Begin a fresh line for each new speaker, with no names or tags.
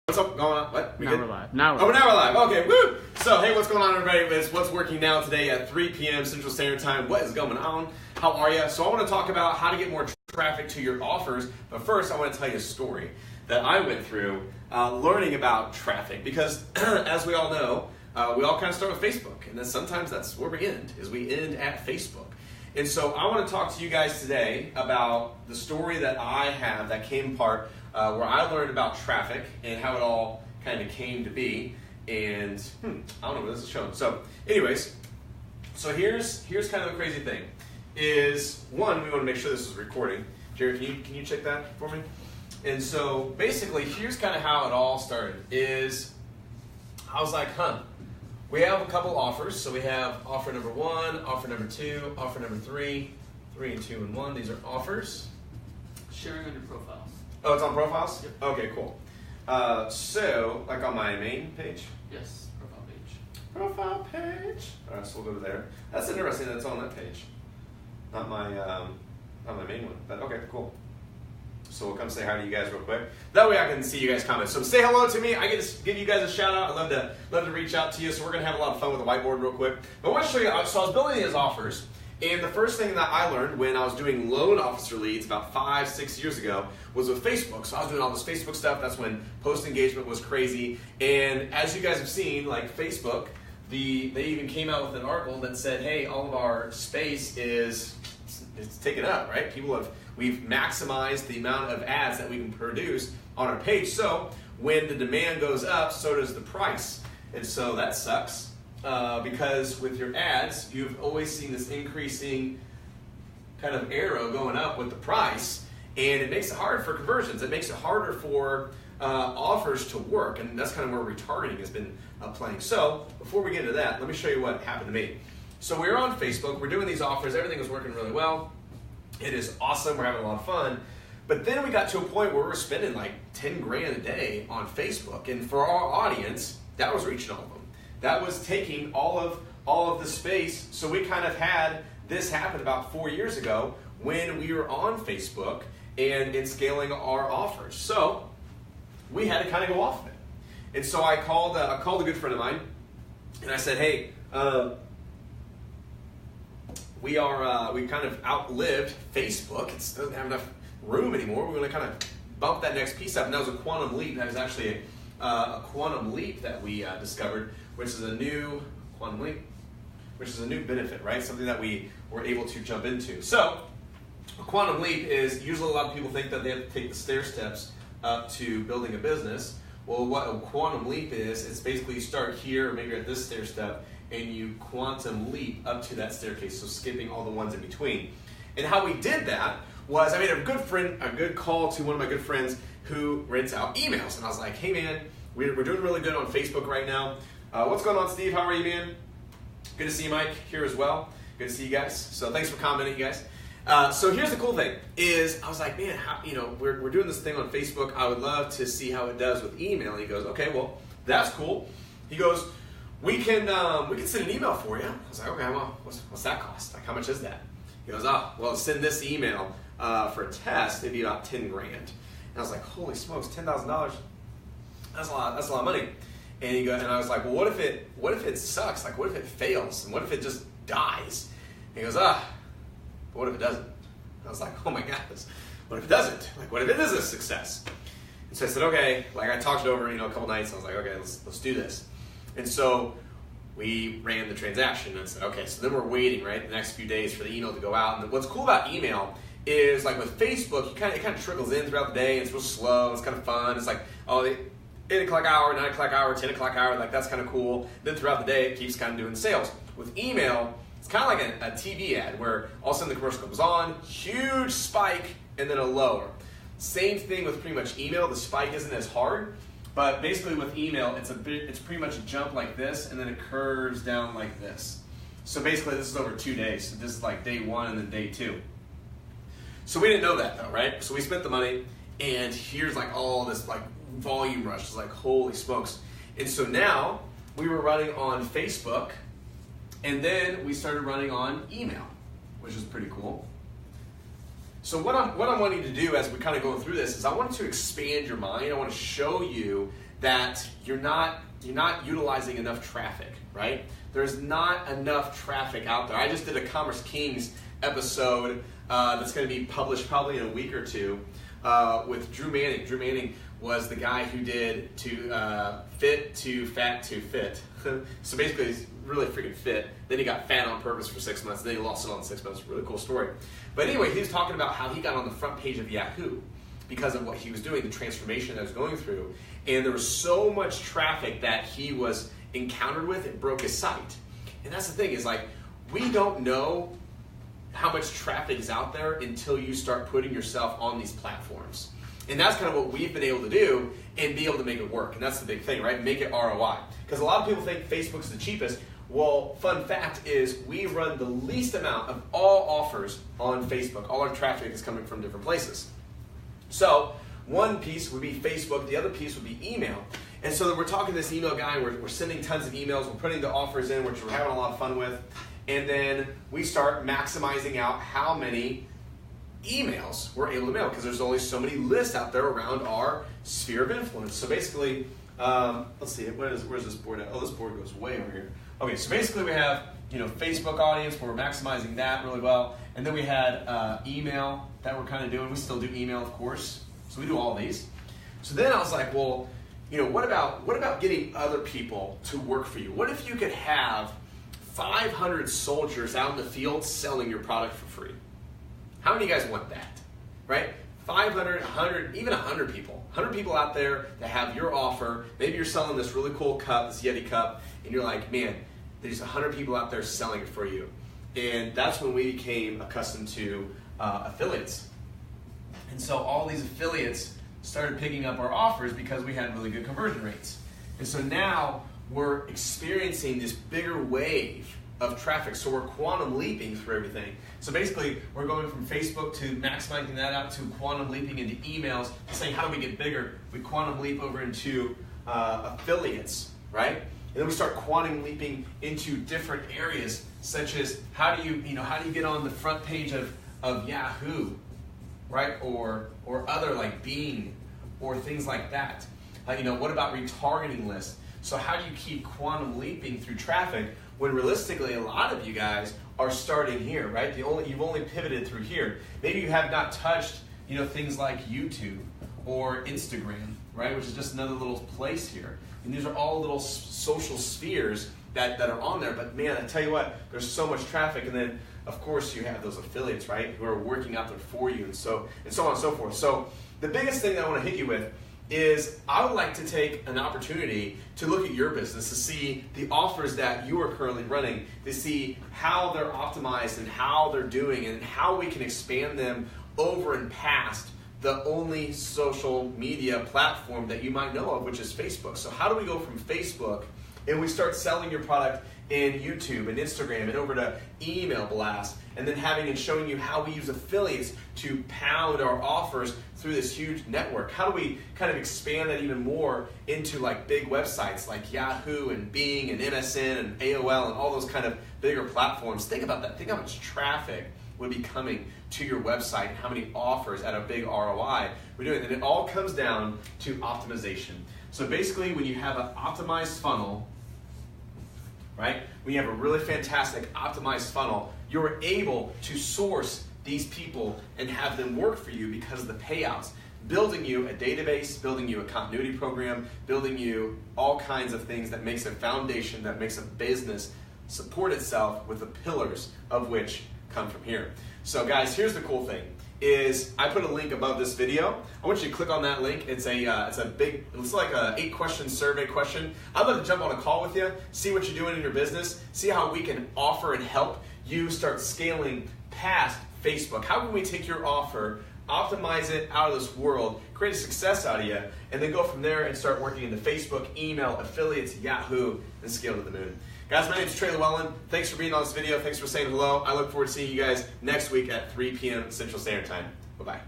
What's up going on? What?
Now we're live. Now we're
live. Okay, woo! So, hey, what's going on, everybody? It's what's working now today at 3 p.m. Central Standard Time. What is going on? How are you? So I want to talk about how to get more traffic to your offers. But first, I want to tell you a story that I went through learning about traffic. Because, as we all know, we all kind of start with Facebook. And then sometimes that's where we end, is we end at Facebook. And so I want to talk to you guys today about the story that I have that came apart where I learned about traffic and how it all kind of came to be. And I don't know what this is showing. So anyways, so here's kind of the crazy thing is, one, we want to make sure this is recording. Jared, can you check that for me? And so basically, here's kind of how it all started is I was like, we have a couple offers. So we have offer number 1, offer number 2, offer number 3, 3 and 2 and 1. These are offers.
Sharing on your profiles.
Oh, it's on profiles?
Yep.
Okay, cool. So, like on my main page?
Yes, profile page.
Profile page. All right, so we'll go to there. That's interesting that it's on that page. Not my main one, but okay, cool. So we'll come say hi to you guys real quick. That way I can see you guys comment. So say hello to me. I get to give you guys a shout out. I love to reach out to you. So we're gonna have a lot of fun with the whiteboard real quick. But I want to show you. So I was building these offers, and the first thing that I learned when I was doing loan officer leads about 5-6 years ago was with Facebook. So I was doing all this Facebook stuff. That's when post engagement was crazy. And as you guys have seen, like Facebook, they even came out with an article that said, hey, all of our space is taken up, right? We've maximized the amount of ads that we can produce on our page. So when the demand goes up, so does the price. And so that sucks because with your ads, you've always seen this increasing kind of arrow going up with the price, and it makes it hard for conversions. It makes it harder for offers to work, and that's kind of where retargeting has been playing. So before we get into that, let me show you what happened to me. So we're on Facebook, we're doing these offers, everything was working really well. It is awesome, we're having a lot of fun. But then we got to a point where we're spending like 10 grand a day on Facebook. And for our audience, that was reaching all of them. That was taking all of the space. So we kind of had this happen about 4 years ago when we were on Facebook and scaling our offers. So we had to kind of go off of it. And so I called a good friend of mine and I said, hey, we kind of outlived Facebook. It doesn't have enough room anymore. We're going to kind of bump that next piece up. And that was a quantum leap. That was actually a quantum leap that we discovered, which is a new quantum leap, which is a new benefit, right? Something that we were able to jump into. So a quantum leap is usually a lot of people think that they have to take the stair steps up to building a business. Well, what a quantum leap is, it's basically you start here, maybe at this stair step, and you quantum leap up to that staircase, so skipping all the ones in between. And how we did that was I made a good call to one of my good friends who rents out emails. And I was like, hey man, we're doing really good on Facebook right now. What's going on, Steve? How are you, man? Good to see you, Mike, here as well. Good to see you guys. So thanks for commenting, you guys. So here's the cool thing is I was like, man, we're doing this thing on Facebook. I would love to see how it does with email. And he goes, okay, well, that's cool. He goes, we can send an email for you. I was like, okay, well, what's that cost? Like, how much is that? He goes, well, send this email for a test. It'd be about 10 grand. And I was like, holy smokes, $10,000. That's a lot of money. And I was like, well, what if it sucks? Like, what if it fails? And what if it just dies? And he goes, but what if it doesn't? And I was like, oh my gosh, what if it doesn't? Like, what if it is a success? And so I said, okay. Like, I talked it over, a couple nights. I was like, okay, let's do this. And so we ran the transaction and said, okay, so then we're waiting, right, the next few days for the email to go out. And what's cool about email is, like with Facebook, it kind of trickles in throughout the day. And it's real slow. It's kind of fun. It's like, the 8 o'clock hour, 9 o'clock hour, 10 o'clock hour, like that's kind of cool. Then throughout the day, it keeps kind of doing sales. With email, it's kind of like a TV ad where all of a sudden the commercial comes on, huge spike, and then a lower. Same thing with pretty much email. The spike isn't as hard. But basically with email, it's pretty much a jump like this, and then it curves down like this. So basically this is over 2 days. So this is like day 1 and then day 2. So we didn't know that though, right? So we spent the money, and here's like all this like volume rush. It's like, holy smokes. And so now we were running on Facebook, and then we started running on email, which is pretty cool. So what I'm wanting to do as we kind of go through this is I want to expand your mind. I want to show you that you're not utilizing enough traffic, right? There's not enough traffic out there. I just did a Commerce Kings episode that's going to be published probably in a week or two with Drew Manning. Drew Manning was the guy who did fit to fat to fit. So basically he's really freaking fit. Then he got fat on purpose for 6 months. Then he lost it all in 6 months. Really cool story. But anyway, he was talking about how he got on the front page of Yahoo because of what he was doing, the transformation that he was going through. And there was so much traffic that he was encountered with, it broke his site. And that's the thing, is like, we don't know how much traffic is out there until you start putting yourself on these platforms. And that's kind of what we've been able to do and be able to make it work. And that's the big thing, right? Make it ROI. Because a lot of people think Facebook's the cheapest. Well, fun fact is we run the least amount of all offers on Facebook. All our traffic is coming from different places. So one piece would be Facebook, the other piece would be email. And so we're talking to this email guy, we're sending tons of emails, we're putting the offers in, which we're having a lot of fun with. And then we start maximizing out how many emails we're able to mail, because there's only so many lists out there around our sphere of influence. So basically, let's see, where's this board at? Oh, this board goes way over here. Okay, so basically we have, Facebook audience, where we're maximizing that really well. And then we had email that we're kind of doing. We still do email, of course. So we do all these. So then I was like, well, what about getting other people to work for you? What if you could have 500 soldiers out in the field selling your product for free? How many of you guys want that, right? 500, 100, even 100 people. 100 people out there that have your offer. Maybe you're selling this really cool cup, this Yeti cup, and you're like, man, there's 100 people out there selling it for you. And that's when we became accustomed to affiliates. And so all these affiliates started picking up our offers because we had really good conversion rates. And so now we're experiencing this bigger wave of traffic. So we're quantum leaping through everything. So basically, we're going from Facebook to maximizing that out to quantum leaping into emails, saying how do we get bigger? We quantum leap over into affiliates, right? And then we start quantum leaping into different areas, such as how do you get on the front page of Yahoo, right? Or other like Bing or things like that. What about retargeting lists? So how do you keep quantum leaping through traffic when realistically a lot of you guys are starting here, right? You've only pivoted through here. Maybe you have not touched, things like YouTube or Instagram, right? Which is just another little place here. And these are all little social spheres that are on there. But man, I tell you what, there's so much traffic. And then of course you have those affiliates, right? Who are working out there for you and so on and so forth. So the biggest thing that I want to hit you with is I would like to take an opportunity to look at your business, to see the offers that you are currently running, to see how they're optimized and how they're doing and how we can expand them over and past the only social media platform that you might know of, which is Facebook. So how do we go from Facebook and we start selling your product in YouTube and Instagram and over to email blast, and then having and showing you how we use affiliates to pound our offers through this huge network? How do we kind of expand that even more into like big websites like Yahoo and Bing and MSN and AOL and all those kind of bigger platforms? Think about that. Think how much traffic would be coming to your website and how many offers at a big ROI we're doing. And it all comes down to optimization. So basically when you have an optimized funnel, right? When you have a really fantastic optimized funnel, you're able to source these people and have them work for you because of the payouts. Building you a database, building you a continuity program, building you all kinds of things that makes a foundation, that makes a business support itself with the pillars of which come from here. So guys, here's the cool thing. Is I put a link above this video. I want you to click on that link. It's like a 8-question survey question. I'd love to jump on a call with you, see what you're doing in your business, see how we can offer and help you start scaling past Facebook. How can we take your offer, optimize it out of this world, create a success out of you, and then go from there and start working into Facebook, email, affiliates, Yahoo, and scale to the moon. Guys, my name is Trey Lewellen. Thanks for being on this video. Thanks for saying hello. I look forward to seeing you guys next week at 3 p.m. Central Standard Time. Bye-bye.